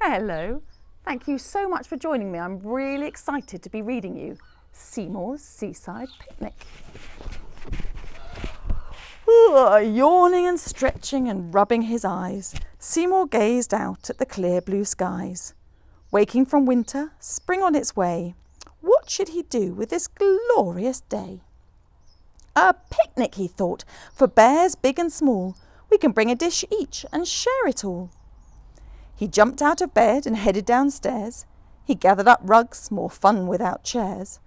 Hello. Thank you so much for joining me. I'm really excited to be reading you Seymours Seaside Picnic. Yawning and stretching and rubbing his eyes, Seymour gazed out at the clear blue skies. Waking from winter, spring on its way, what should he do with this glorious day? A picnic, he thought, for bears big and small. We can bring a dish each and share it all. He jumped out of bed and headed downstairs. He gathered up rugs, more fun without chairs.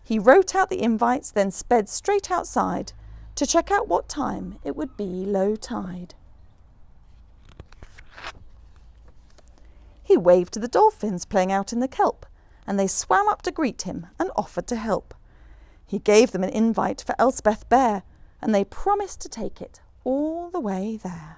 He wrote out the invites, then sped straight outside to check out what time it would be low tide. He waved to the dolphins playing out in the kelp, and they swam up to greet him and offered to help. He gave them an invite for Elspeth Bear, and they promised to take it all the way there.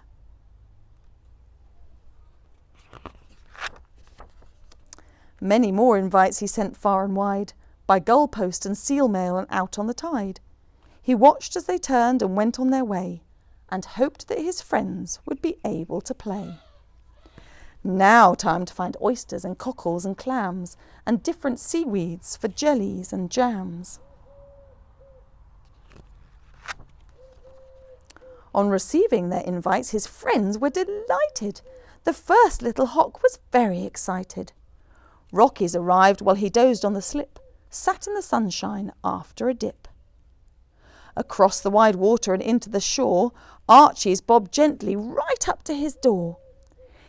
Many more invites he sent far and wide, by gull post and seal mail and out on the tide. He watched as they turned and went on their way, and hoped that his friends would be able to play. Now time to find oysters and cockles and clams, and different seaweeds for jellies and jams. On receiving their invites, his friends were delighted. The first little hawk was very excited. Rockies arrived while he dozed on the slip, sat in the sunshine after a dip. Across the wide water and into the shore, Archies bobbed gently right up to his door.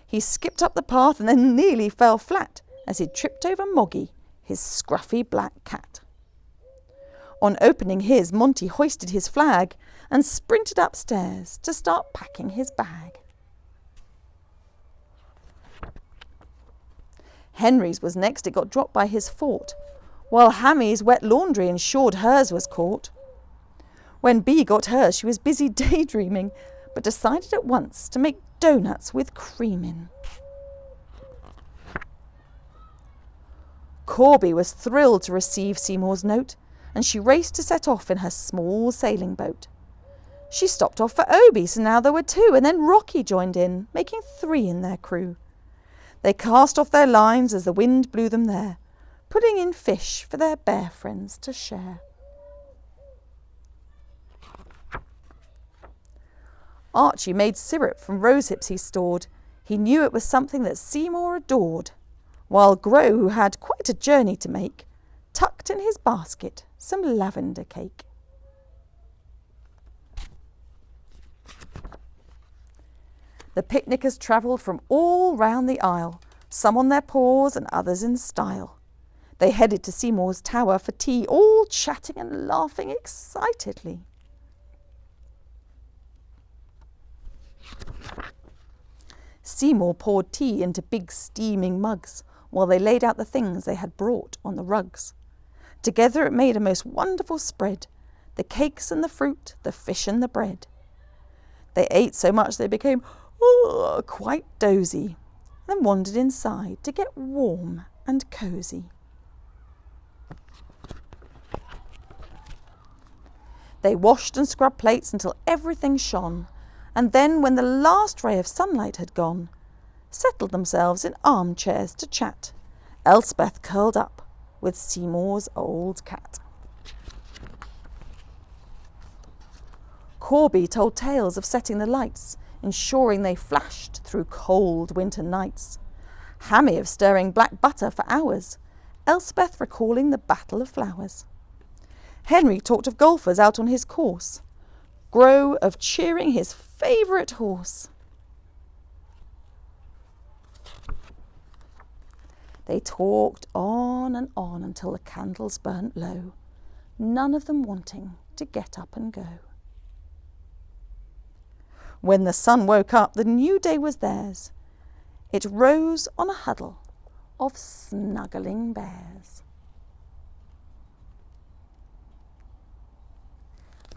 He skipped up the path and then nearly fell flat as he tripped over Moggy, his scruffy black cat. On opening his, Monty hoisted his flag and sprinted upstairs to start packing his bag. Henris was next. It got dropped by his fort, while Hammy's wet laundry ensured hers was caught. When Bee got hers, she was busy daydreaming, but decided at once to make donuts with cream in. Corby was thrilled to receive Seymour's note, and she raced to set off in her small sailing boat. She stopped off for Obie, so now there were two, and then Rocky joined in, making 3 in their crew. They cast off their lines as the wind blew them there, putting in fish for their bear friends to share. Archie made syrup from rosehips he stored. He knew it was something that Seymour adored, while Gro, who had quite a journey to make, tucked in his basket some lavender cake. The picnickers travelled from all round the isle, some on their paws and others in style. They headed to Seymour's tower for tea, all chatting and laughing excitedly. Seymour poured tea into big steaming mugs while they laid out the things they had brought on the rugs. Together it made a most wonderful spread, the cakes and the fruit, the fish and the bread. They ate so much they became quite dozy, and wandered inside to get warm and cosy. They washed and scrubbed plates until everything shone, and then, when the last ray of sunlight had gone, settled themselves in armchairs to chat, Elspeth curled up with Seymour's old cat. Corby told tales of setting the lights, ensuring they flashed through cold winter nights. Hammy of stirring black butter for hours, Elspeth recalling the Battle of Flowers. Henry talked of golfers out on his course, Gro of cheering his favourite horse. They talked on and on until the candles burnt low, none of them wanting to get up and go. When the sun woke up, the new day was theirs. It rose on a huddle of snuggling bears.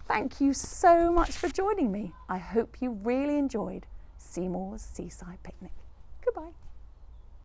Thank you so much for joining me. I hope you really enjoyed Seymours Seaside Picnic. Goodbye.